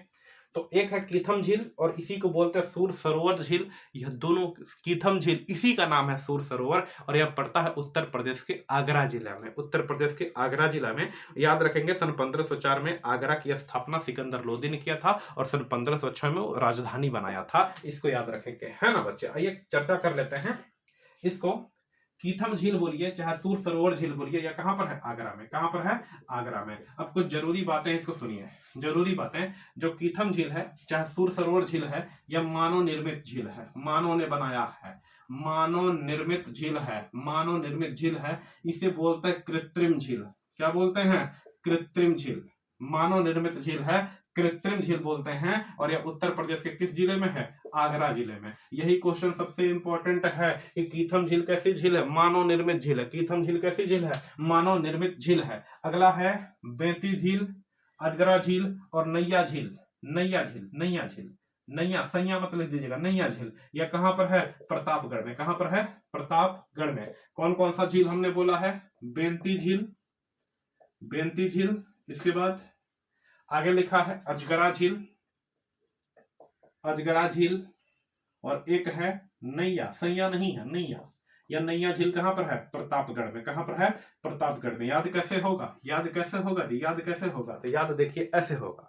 तो एक है कीथम झील और इसी को बोलते हैं सूर सरोवर झील। यह दोनों, कीथम झील इसी का नाम है सूर सरोवर, और यह पड़ता है उत्तर प्रदेश के आगरा जिला में। उत्तर प्रदेश के आगरा जिला में। याद रखेंगे, सन 1504 में आगरा की स्थापना सिकंदर लोदी ने किया था, और सन 1506 में वो राजधानी बनाया था। इसको याद रखेंगे, है ना बच्चे। आइए चर्चा कर लेते हैं इसको, कीथम झील बोलिए चाहे सूर सरोवर झील बोलिए, या कहां पर है? आगरा में। कहां पर है? आगरा में। अब कुछ जरूरी बातें इसको सुनिए, जरूरी बातें। जो कीथम झील है चाहे सूर सरोवर झील है, यह मानव निर्मित झील है, मानव ने बनाया है, मानव निर्मित झील है, मानव निर्मित झील है। इसे बोलते हैं कृत्रिम झील। क्या बोलते हैं? कृत्रिम झील। मानव निर्मित झील है, कृत्रिम झील बोलते हैं। और यह उत्तर प्रदेश के किस जिले में है? आगरा जिले में। यही क्वेश्चन सबसे इंपॉर्टेंट है कि कीथम झील कैसी झील है? मानव निर्मित झील है। कीथम झील कैसी झील है? मानव निर्मित झील है। अगला है बेती झील, अजगरा झील और नैया झील। नैया झील, नैया झील, नैया, सैया मत लिख दीजिएगा, नैया झील। यह कहां पर है? प्रतापगढ़ में। कहां पर है? प्रतापगढ़ में। कौन कौन सा झील हमने बोला है? बेंती झील, बेंती झील। इसके बाद आगे लिखा है अजगरा झील, अजगरा झील। और एक है नैया, सैया नहीं है, नैया। या नैया झील कहां पर है? प्रतापगढ़ में। कहां पर है? प्रतापगढ़ में। याद कैसे होगा? याद कैसे होगा जी? याद कैसे होगा? तो याद देखिए ऐसे होगा।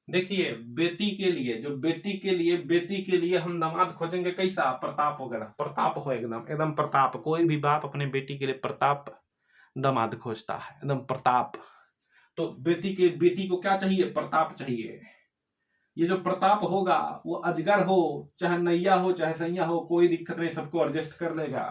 देखिए बेटी के लिए, जो बेटी के लिए, बेटी के लिए हम दामाद खोजेंगे कैसा? प्रताप वगैरह, प्रताप हो, एकदम एकदम प्रताप। कोई भी बाप अपने बेटी के लिए प्रताप दामाद खोजता है, एकदम प्रताप। तो बेटी को क्या चाहिए? प्रताप चाहिए। ये जो प्रताप होगा वो अजगर हो चाहे नैया हो चाहे सैया हो, कोई दिक्कत नहीं, सबको एडजस्ट कर लेगा।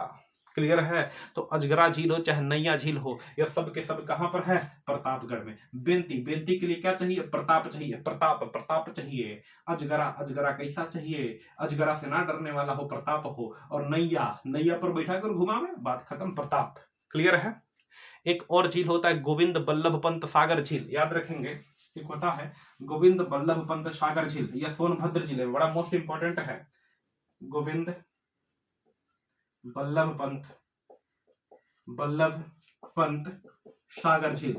क्लियर है? तो अजगरा झील हो चाहे नैया झील हो, यह सब के सब कहां पर है? प्रतापगढ़ में। बेंती, बेंती के लिए क्या चाहिए? प्रताप चाहिए, प्रताप, प्रताप चाहिए। अजगरा, अजगरा कैसा चाहिए? अजगरा से ना डरने वाला हो, प्रताप हो। और नैया, नैया पर बैठा कर घुमावे, बात खत्म, प्रताप। क्लियर है? एक और झील होता है गोविंद बल्लभ पंत सागर झील, याद रखेंगे। एक होता है गोविंद बल्लभ पंत सागर झील, यह सोनभद्र जिले में, बड़ा मोस्ट इंपॉर्टेंट है। गोविंद बल्लभ पंत सागर झील,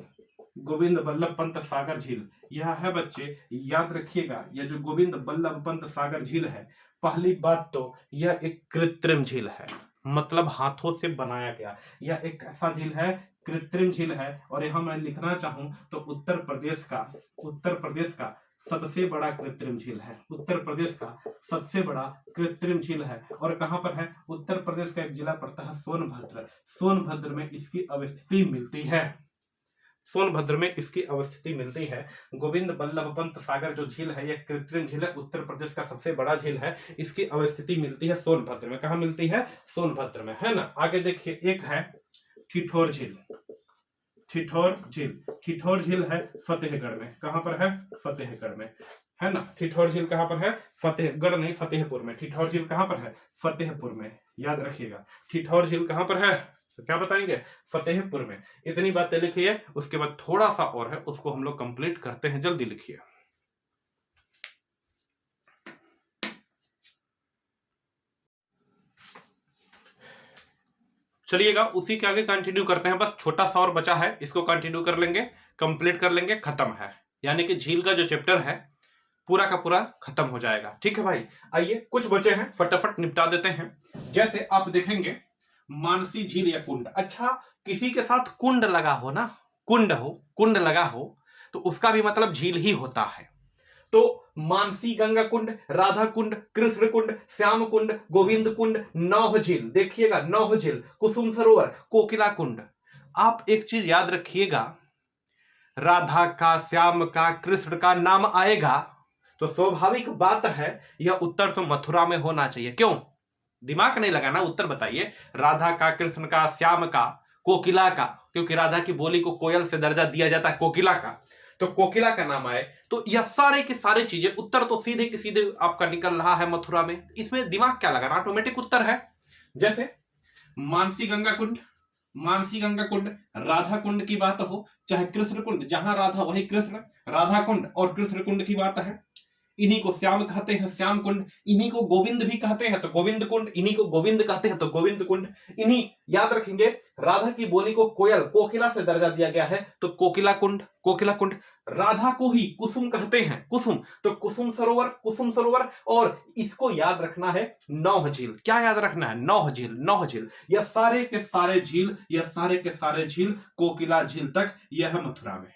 गोविंद बल्लभ पंत सागर झील। यह है बच्चे, याद रखिएगा, यह जो गोविंद बल्लभ पंत सागर झील है, पहली बात तो यह एक कृत्रिम झील है, मतलब हाथों से बनाया गया। यह एक ऐसा झील है, कृत्रिम झील है। और यहां मैं लिखना चाहूं तो उत्तर प्रदेश का सबसे बड़ा कृत्रिम झील है। उत्तर प्रदेश का सबसे बड़ा कृत्रिम झील है। और कहां पर है? उत्तर प्रदेश का एक जिला पड़ता है सोनभद्र। सोनभद्र में इसकी अवस्थिति मिलती है, सोनभद्र में इसकी अवस्थिति मिलती है। गोविंद बल्लभ पंत सागर जो झील है, यह कृत्रिम झील है, उत्तर प्रदेश का सबसे बड़ा झील है। इसकी अवस्थिति मिलती है सोनभद्र में। कहां मिलती है? सोनभद्र में, है ना। आगे देखिए, एक है ठिठोर झील, ठिठोर झील। ठिठोर झील है फतेहगढ़ में। कहां पर है? फतेहगढ़ में, है ना। ठिठोर झील कहां पर है? फतेहगढ़ नहीं, फतेहपुर में। ठिठोर झील कहां पर है? फतेहपुर में, याद रखिएगा। ठिठोर झील कहां पर है? तो क्या बताएंगे? फतेहपुर में। इतनी बातें लिखिए, उसके बाद थोड़ा सा और है, उसको हम लोग कंप्लीट करते हैं, जल्दी लिखिए। चलिएगा उसी के आगे कंटिन्यू करते हैं, बस छोटा सा और बचा है, इसको कंटिन्यू कर लेंगे, कंप्लीट कर लेंगे, खत्म है। यानी कि झील का जो चैप्टर है पूरा का पूरा खत्म हो जाएगा। ठीक है भाई, आइए कुछ बचे हैं फटाफट निपटा देते हैं। जैसे आप देखेंगे मानसी झील या कुंड। अच्छा, किसी के साथ कुंड लगा हो ना, कुंड हो, कुंड लगा हो, तो उसका भी मतलब झील ही होता है। तो मानसी गंगा कुंड, राधा कुंड, कृष्ण कुंड, श्याम कुंड, गोविंद कुंड, नौह झील, देखिएगा नौह झील, कुसुम सरोवर, कोकिला कुंड। आप एक चीज याद रखिएगा, राधा का, श्याम का, कृष्ण का नाम आएगा तो स्वाभाविक बात है यह उत्तर तो मथुरा में होना चाहिए। क्यों? दिमाग नहीं लगाना, उत्तर बताइए। राधा का, कृष्ण का, श्याम का, कोकिला का, क्योंकि राधा की बोली को कोयल से दर्जा दिया जाता है, कोकिला का, तो कोकिला का नाम आए तो यह सारे की सारे चीजें, उत्तर तो सीधे के सीधे आपका निकल रहा है मथुरा में। इसमें दिमाग क्या लगाना, ऑटोमेटिक उत्तर है। जैसे मानसी गंगा कुंड, मानसी गंगा कुंड, राधा कुंड की बात हो, चाहे कृष्ण कुंड, जहां राधा वही कृष्ण, राधा कुंड और कृष्ण कुंड की बात है। इन्हीं को श्याम कहते हैं, श्याम कुंड। इन्हीं को गोविंद भी कहते हैं तो गोविंद कुंड। इन्हीं को गोविंद कहते हैं तो गोविंद कुंड। इन्हीं, याद रखेंगे, राधा की बोली को कोयल, कोकिला से दर्जा दिया गया है तो कोकिला कुंड, कोकिला कुंड। राधा को ही कुसुम कहते हैं, कुसुम, तो कुसुम सरोवर, कुसुम सरोवर। और इसको याद रखना है नौह झील। क्या याद रखना है? नौह झील, नौह झील। यह सारे के सारे झील, यह सारे के सारे झील कोकिला झील तक यह मथुरा में।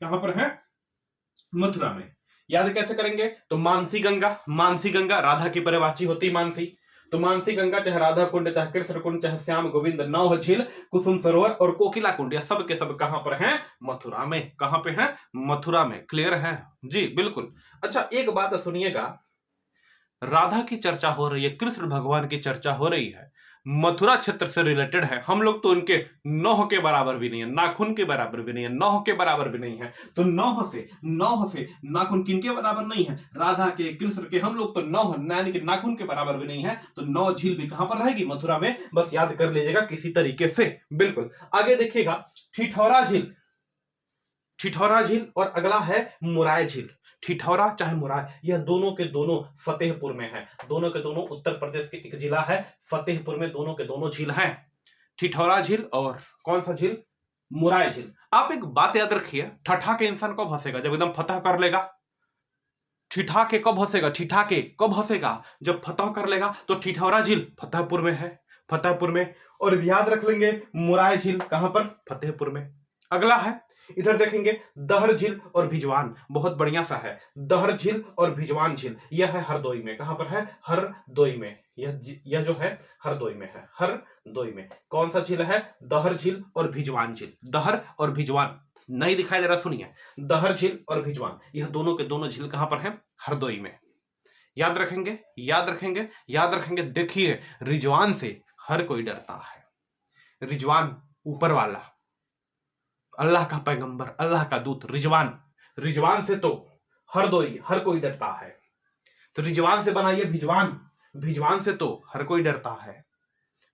कहां पर है? मथुरा में। याद कैसे करेंगे? तो मानसी गंगा, मानसी गंगा, राधा की परिवाची होती मानसी, तो मानसी गंगा, चाहे राधा कुंड, चाहे कृष्ण कुंड, चाहे श्याम गोविंद, नौ झील, कुसुम सरोवर और कोकिला कुंड, ये सब के सब कहां पर हैं? मथुरा में। कहां पे हैं? मथुरा में। क्लियर है जी? बिल्कुल। अच्छा, एक बात सुनिएगा, राधा की चर्चा हो रही है, कृष्ण भगवान की चर्चा हो रही है, मथुरा क्षेत्र से रिलेटेड है। हम लोग तो उनके नौह के बराबर भी नहीं है, नाखून के बराबर भी नहीं है, नौह के बराबर भी नहीं है। तो नौह से नाखून किनके बराबर नहीं है? राधा के, कृष्ण के। हम लोग तो नौह यानी कि नाखून के बराबर भी नहीं है। तो नौ झील भी कहां पर रहेगी? मथुरा में। बस याद कर लीजिएगा किसी तरीके से। बिल्कुल। आगे देखिएगा, ठिठौरा झील, ठिठौरा झील और अगला है मुराय झील। ठिठौरा चाहे मुराय, यह दोनों के दोनों फतेहपुर में है। दोनों के दोनों उत्तर प्रदेश के एक जिला है, फतेहपुर में दोनों के दोनों झील हैं। ठिठौरा झील और कौन सा झील? मुराय झील। आप एक बात याद रखिए, ठठा के इंसान कब हंसेगा? जब एकदम फतह कर लेगा। ठिठा के कब हंसेगा? ठिठा के कब हंसेगा? जब फतह कर लेगा। तो ठिठौरा झील फतेहपुर में है, फतेहपुर में। और याद रख लेंगे मुराय झील कहां पर? फतेहपुर में। अगला है, इधर देखेंगे, दहर झील और भिजवान, बहुत बढ़िया सा है। दहर झील और भिजवान झील, यह है हरदोई में। कहां पर है? हरदोई में। यह जो है हरदोई में है, हरदोई में। कौन सा झील है? दहर झील और भिजवान झील। दहर और भिजवान नहीं दिखाई दे रहा, सुनिए, दहर झील और भिजवान, यह दोनों के दोनों झील कहां पर है? हरदोई में। याद रखेंगे, याद रखेंगे, याद रखेंगे। देखिए, रिजवान से हर कोई डरता है। रिजवान ऊपर वाला, अल्लाह का पैगंबर, अल्लाह का दूत रिजवान, रिजवान से तो हरदोई, हर कोई डरता है। तो रिजवान से बनाइए भिजवान, भिजवान से तो हर कोई डरता है,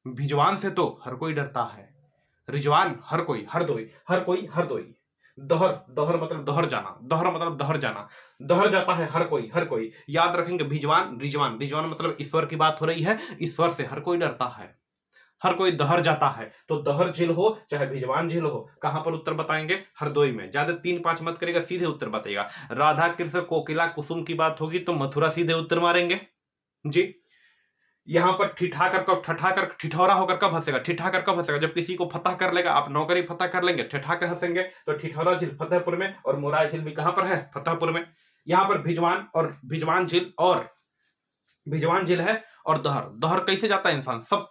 भिजवान से तो हर कोई डरता है। रिजवान, हर कोई, हरदोई, हर कोई, हरदोई। दहर, दहर मतलब दहर जाना, दहर मतलब दहर जाना, दहर जाता है हर कोई, हर कोई। याद रखेंगे, भिजवान, रिजवान, रिजवान मतलब ईश्वर की बात हो रही है, ईश्वर से हर कोई डरता है, हर कोई दहर जाता है। तो दहर झील हो चाहे भिजवान झील हो, कहां पर उत्तर बताएंगे? हरदोई में। ज्यादा 3-5 मत करेगा, सीधे उत्तर बताइएगा। राधा कृष्ण कोकिला कुसुम की बात होगी तो मथुरा सीधे उत्तर मारेंगे जी। यहां पर ठिठाकर कब, ठठाकर ठिठौरा होकर कब हंसेगा? ठिठाकर कब हंसेगा? जब किसी को फतह कर लेगा। आप नौकरी फतह कर लेंगे, ठिठाकर हंसेंगे। तो ठिठौरा झील फतेहपुर में और मुराय झील भी कहां पर है? फतेहपुर में। यहां पर भिजवान और भिजवान झील और भिजवान झील है। और दहर, दहर कैसे जाता है इंसान? सब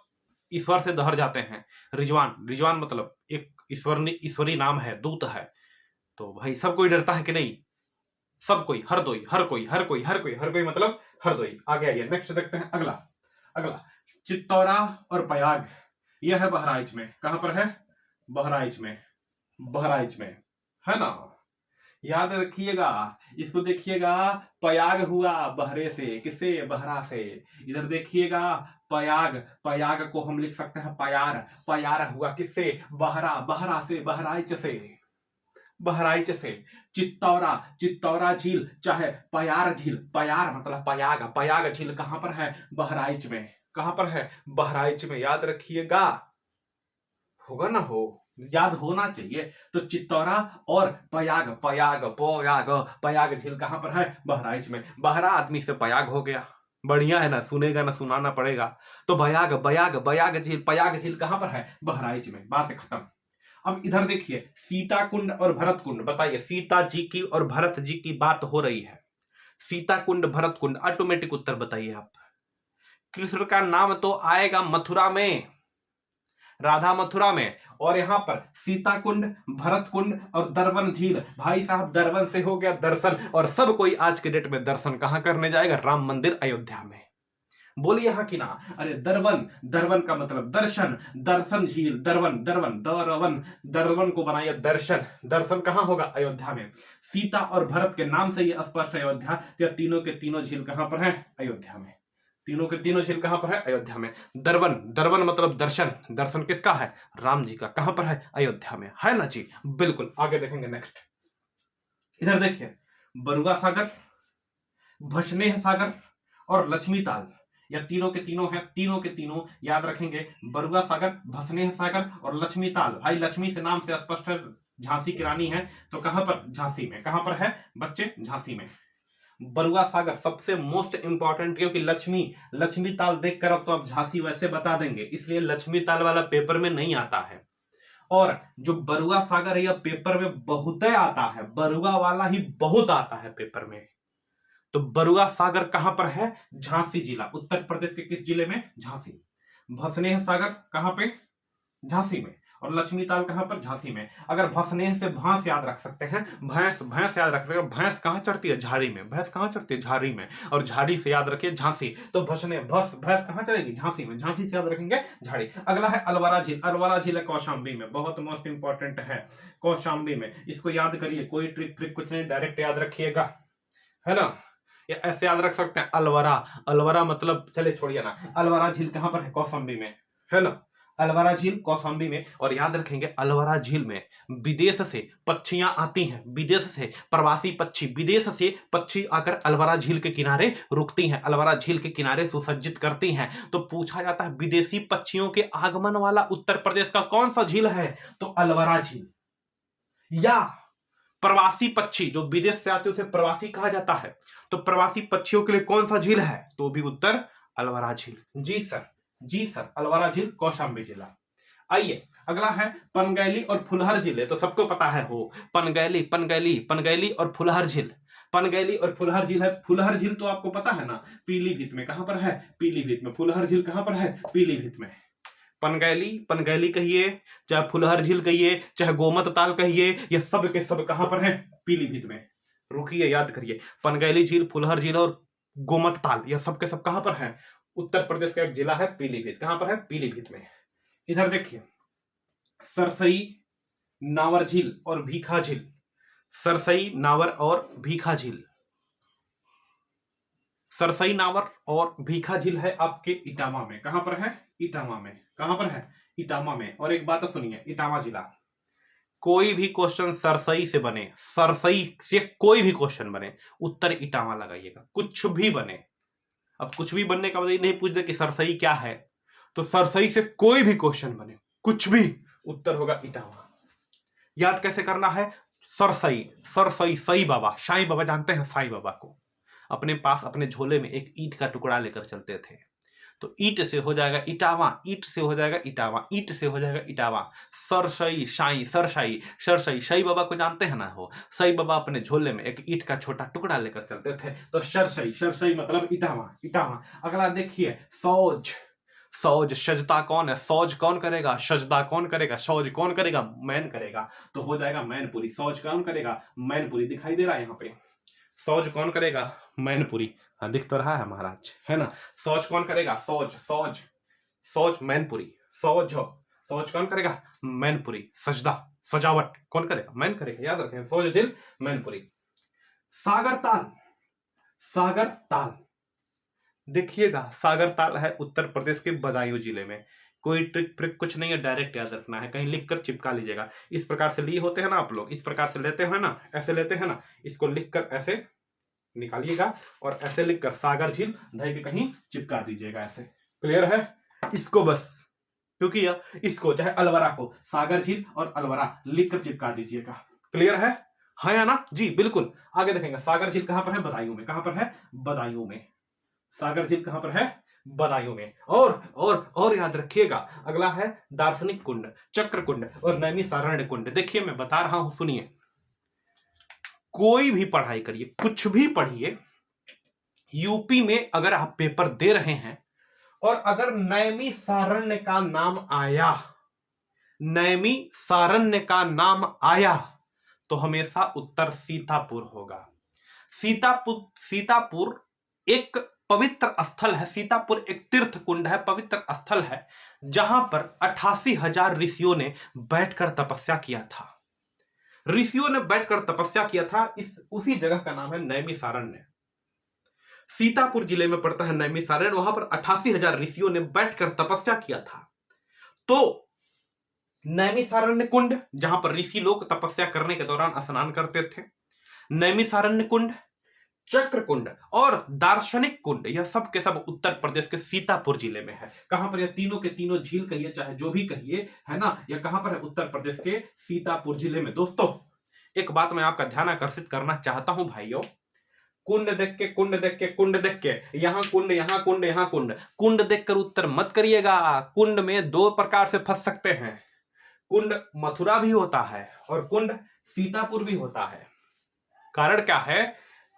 ईश्वर से दहर जाते हैं। रिजवान, रिजवान मतलब एक ईश्वरी नाम है, दूत है। तो भाई सब कोई डरता है कि नहीं? सब कोई, हरदोई, हर कोई, हर कोई, हर कोई, हर कोई मतलब हरदोई। आगे आइए, नेक्स्ट देखते हैं। अगला, अगला चित्तौरा और पयाग, यह है बहराइच में। कहां पर है? बहराइच में, बहराइच में है ना। याद रखिएगा, इसको देखिएगा, पयाग हुआ बहरे से, किससे? बहरा से। इधर देखिएगा, पयाग, पयाग को हम लिख सकते हैं पयार, पयार हुआ किससे? बहरा, बहरा से, बहराइच से, बहराइच से। चित्तौरा, चित्तौरा झील चाहे पयार झील, पयार मतलब पयाग, पयाग झील कहां पर है? बहराइच में। कहां पर है? बहराइच में। याद रखिएगा, होगा ना, हो, याद होना चाहिए। तो चित्तौरा और पयाग, पयाग, पोयाग, पयाग झील कहां पर है? बहराइच में। बहरा आदमी से पयाग हो गया, बढ़िया है ना, सुनेगा ना, सुनाना पड़ेगा। तो बयाग, बयाग, बयाग झील, पयाग झील कहां पर है? बहराइच में। बात खत्म। अब इधर देखिए, सीता कुंड और भरत कुंड, बताइए, सीता जी की और भरत जी की बात हो रही है। सीता कुंड, भरत कुंड, ऑटोमेटिक उत्तर बताइए आप। कृष्ण का नाम तो आएगा मथुरा में, राधा मथुरा में, और यहां पर सीता कुंड, भरत कुंड और दरबन झील। भाई साहब, दरबन से हो गया दर्शन, और सब कोई आज के डेट में दर्शन कहां करने जाएगा? राम मंदिर अयोध्या में। बोलिए हाँ कि ना? अरे दरबन, दरबन का मतलब दर्शन, दर्शन झील, दरबन, दरबन, दरबन, दरबन को बनाइए दर्शन, दर्शन कहां होगा? अयोध्या में। सीता और भरत के नाम से ये स्पष्ट अयोध्या, या तीनों के तीनों झील कहां पर है? अयोध्या में। तीनों के तीनों झील कहां पर है? अयोध्या में। दरबन, दरबन मतलब दर्शन, दर्शन किसका है? राम जी का। कहां पर है? अयोध्या में, है ना जी। बिल्कुल। आगे देखेंगे, नेक्स्ट इधर देखिए, बरुआ सागर, भसनेह सागर और लक्ष्मी ताल, या तीनों के तीनों है, तीनों के तीनों याद रखेंगे, बरुआ सागर, भसनेह सागर और लक्ष्मी ताल। भाई लक्ष्मी से नाम से स्पष्ट है, झांसी की रानी है। तो कहां पर? झांसी में। कहां पर है बच्चे? झांसी में। बरुआ सागर सबसे मोस्ट इंपॉर्टेंट, क्योंकि लक्ष्मी, लक्ष्मी ताल देखकर अब तो आप झांसी वैसे बता देंगे, इसलिए लक्ष्मी ताल वाला पेपर में नहीं आता है। और जो बरुआ सागर है, यह पेपर में बहुत आता है, बरुआ वाला ही बहुत आता है पेपर में। तो बरुआ सागर कहां पर है? झांसी जिला, उत्तर प्रदेश के किस जिले में? झांसी। भसनेह सागर कहां पे? झांसी में। और लक्ष्मी ताल कहां पर? झांसी में। अगर भसनेह से भांस याद रख सकते हैं, भैंस, भैंस याद रख सकते हैं। भैंस कहां चढ़ती है? झाड़ी में। भैंस कहां चढ़ती है? झाड़ी में। और झाड़ी से याद रखिए झांसी, तो भसने भस भैंस कहां चढ़ेगी? झांसी में। झांसी से याद रखेंगे झाड़ी। अगला है अलवरा झील। अलवरा झील है कौशाम्बी में, बहुत मोस्ट इंपॉर्टेंट है, कौशाम्बी में। इसको याद करिए, कोई ट्रिक ट्रिक कुछ नहीं, डायरेक्ट याद रखिएगा, है ना। या ऐसे याद रख सकते हैं अलवरा। अलवरा मतलब, चले छोड़िए ना, अलवरा झील कहां पर है? कौशाम्बी में, है ना। अलवरा झील कौशाम्बी में। और याद रखेंगे अलवरा झील में विदेश से पक्षियां आती हैं, विदेश से प्रवासी पक्षी, विदेश से पक्षी आकर अलवरा झील के किनारे रुकती हैं, अलवरा झील के किनारे सुसज्जित करती हैं। तो पूछा जाता है विदेशी पक्षियों के आगमन वाला उत्तर प्रदेश का कौन सा झील है? तो अलवरा झील। या प्रवासी पक्षी जो विदेश से आते हैं उसे प्रवासी कहा जाता है, तो प्रवासी पक्षियों के लिए कौन सा झील है? तो भी उत्तर अलवरा झील। जी सर, जी सर, अलवरा झील कौशाम्बी जिला। आइए अगला है पनगैली और फुलहर झील। है तो सबको पता है हो, पनगैली, पनगैली, पनगैली और फुलहर झील। पनगैली और फुलहर झील है। फुलहर झील तो आपको पता है ना, पीलीभीत में। कहां पर है? पीलीभीत में। फुलहर झील कहां पर है? पीलीभीत में। पनगैली, पनगैली कहिए, चाहे फुलहर झील कहिए, चाहे गोमत ताल कहिए, ये सब के सब कहां पर है? पीलीभीत में। रुकिए, याद करिए, पनगैली झील, फुलहर झील और गोमत ताल, ये सब के सब कहां पर है? उत्तर प्रदेश का एक जिला है पीलीभीत। कहां पर है? पीलीभीत में। इधर देखिए, सरसई, नावर झील और भीखा झील। सरसई, नावर और भीखा झील। सरसई, नावर और भीखा झील है आपके इटावा में। कहां पर है? इटावा में। कहां पर है? इटावा में। और एक बात सुनिए, इटावा जिला, कोई भी क्वेश्चन सरसई से बने, सरसई से कोई भी क्वेश्चन बने, उत्तर इटावा लगाइएगा, कुछ भी बने। अब कुछ भी बनने का मतलब नहीं पूछ दे कि सरसई क्या है, तो सरसई से कोई भी क्वेश्चन बने, कुछ भी, उत्तर होगा इटावा। याद कैसे करना है? सरसई, सरसई, साई बाबा, साईं बाबा जानते हैं साईं बाबा को, अपने पास अपने झोले में एक ईंट का टुकड़ा लेकर चलते थे। तो ईंट से हो जाएगा इटावा, ईंट से हो जाएगा इटावा, ईंट से हो जाएगा इटावा। सरसई, साई, सरसई, सरसई, साई बाबा को जानते हैं ना हो, साई बाबा अपने झोले में एक ईंट का छोटा टुकड़ा लेकर चलते थे, तो सरसई, सरसई मतलब इटावा, इटावा। अगला देखिए, सौज। सौज, सजता कौन है? सौज कौन करेगा? सजदा कौन करेगा? सौज कौन करेगा? मैन करेगा, तो हो जाएगा मैनपुरी। सौज कौन करेगा? मैनपुरी। दिखाई दे रहा है यहाँ पे, सौज कौन करेगा? मैनपुरी। हाँ, दिख तो रहा है महाराज, है ना। सौज कौन करेगा? सौज, सौज, सौज मैनपुरी। सौज, सौज कौन करेगा? मैनपुरी। सजदा, सजावट कौन करेगा? मैन करेगा। याद रखें, सौज दिल मैनपुरी। सागर ताल, सागर ताल देखिएगा, सागर ताल है उत्तर प्रदेश के बदायूं जिले में। कोई ट्रिक ट्रिक कुछ नहीं है, डायरेक्ट याद रखना है, कहीं लिखकर चिपका लीजिएगा। इस प्रकार से लिए होते हैं ना आप लोग, इस प्रकार से लेते हैं ना, ऐसे लेते हैं ना, इसको लिखकर ऐसे निकालिएगा और ऐसे लिखकर सागर झील धई के कहीं चिपका दीजिएगा, ऐसे। क्लियर है? इसको बस, क्योंकि इसको चाहे अलवरा को सागर झील और अलवरा लिखकर चिपका दीजिएगा। क्लियर है? हाँ या ना? जी बिल्कुल। आगे देखेंगे, सागर झील कहां पर है? बदायूं में। कहां पर है? बदायूं में। सागर झील कहां पर है? बदायूं में। और याद रखिएगा, अगला है दार्शनिक कुंड, चक्र कुंड और नैमिषारण्य कुंड। देखिए मैं बता रहा हूं, सुनिए, कोई भी पढ़ाई करिए, कुछ भी पढ़िए, यूपी में अगर आप पेपर दे रहे हैं और अगर नैमिषारण्य का नाम आया, नैमिषारण्य का नाम आया, तो हमेशा उत्तर सीतापुर होगा। सीतापुर, सीतापुर एक पवित्र स्थल है, सीतापुर एक तीर्थ कुंड है, पवित्र स्थल है, जहां पर 88,000 ऋषियों ने बैठकर तपस्या किया था। ऋषियों ने बैठकर तपस्या किया था, इस उसी जगह का नाम है नैमिषारण्य। सीतापुर जिले में पड़ता है नैमिषारण्य, वहां पर 88,000 ऋषियों ने बैठकर तपस्या किया था। तो नैमिषारण्य कुंड, जहां पर ऋषि लोग तपस्या करने के दौरान स्नान करते थे, नैमिषारण्य कुंड, चक्र कुंड और दार्शनिक कुंड, यह सब के सब उत्तर प्रदेश के सीतापुर जिले में है। कहां पर? यह तीनों के तीनों झील कहिए, चाहे जो भी कहिए, है ना, यह कहां पर है? उत्तर प्रदेश के सीतापुर जिले में। दोस्तों एक बात मैं आपका ध्यान आकर्षित करना चाहता हूं भाइयों, कुंड देख के, कुंड देख के, कुंड देख के, यहां कुंड, यहां कुंड, यहां कुंड, कुंड देखकर उत्तर मत करिएगा। कुंड में दो प्रकार से फंस सकते हैं, कुंड मथुरा भी होता है और कुंड सीतापुर भी होता है। कारण क्या है?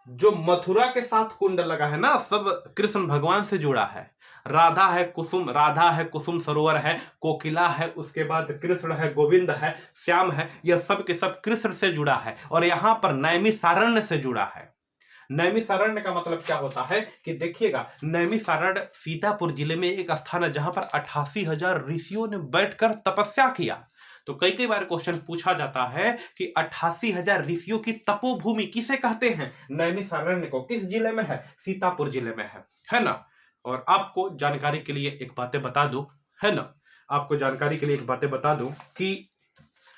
जो मथुरा के साथ कुंड लगा है ना, सब कृष्ण भगवान से जुड़ा है। राधा है कुसुम सरोवर है, कोकिला है, उसके बाद कृष्ण है, गोविंद है, श्याम है, यह सब के सब कृष्ण से जुड़ा है। और यहां पर नैमिषारण्य से जुड़ा है। नैमिषारण्य का मतलब क्या होता है कि देखिएगा, नैमिषारण्य सीतापुर जिले में एक स्थान है जहां पर 88,000 ऋषियों ने बैठकर तपस्या किया। तो कई बार क्वेश्चन पूछा जाता है कि 88,000 ऋषियों की तपोभूमि किसे कहते हैं? नैमिषारण्य को। किस जिले में है? सीतापुर जिले में है ना। और आपको जानकारी के लिए एक बातें बता दूं, है ना, आपको जानकारी के लिए एक बातें बता दूं कि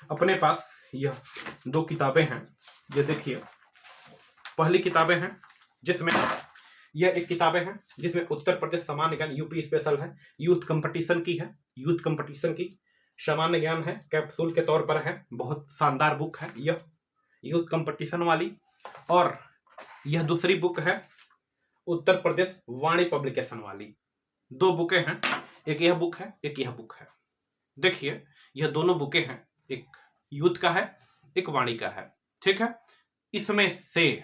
अपने पास यह 2 किताबें हैं। ये देखिए, पहली किताबें हैं जिसमें यह एक किताबें हैं जिसमें उत्तर प्रदेश सामान्य ज्ञान यूपी स्पेशल है, यूथ कंपटीशन की है, यूथ कंपटीशन की सामान्य ज्ञान है, कैप्सूल के तौर पर है, बहुत शानदार बुक है यह यूथ कंपटीशन वाली। और यह दूसरी बुक है उत्तर प्रदेश वाणी पब्लिकेशन वाली। 2 बुकें हैं, एक यह बुक है, एक यह बुक है। देखिए, यह दोनों बुकें हैं, एक यूथ का है, एक वाणी का है, ठीक है। इसमें से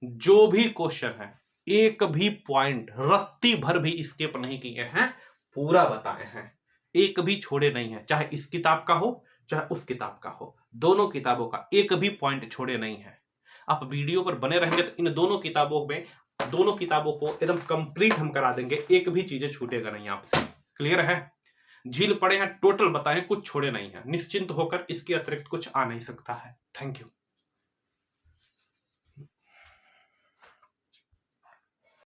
जो भी क्वेश्चन है, एक भी पॉइंट रत्ती भर भी स्किप नहीं किए हैं, पूरा बताए हैं, एक भी छोड़े नहीं है। चाहे इस किताब का हो चाहे उस किताब का हो, दोनों किताबों का एक भी पॉइंट छोड़े नहीं है। आप वीडियो पर बने रहेंगे तो इन दोनों किताबों को एकदम कंप्लीट हम करा देंगे, एक भी चीजें छूटेगा नहीं आपसे। क्लियर है? झील पड़े हैं, टोटल बताएं, कुछ छोड़े नहीं है। निश्चिंत होकर, इसके अतिरिक्त कुछ आ नहीं सकता है। Thank you.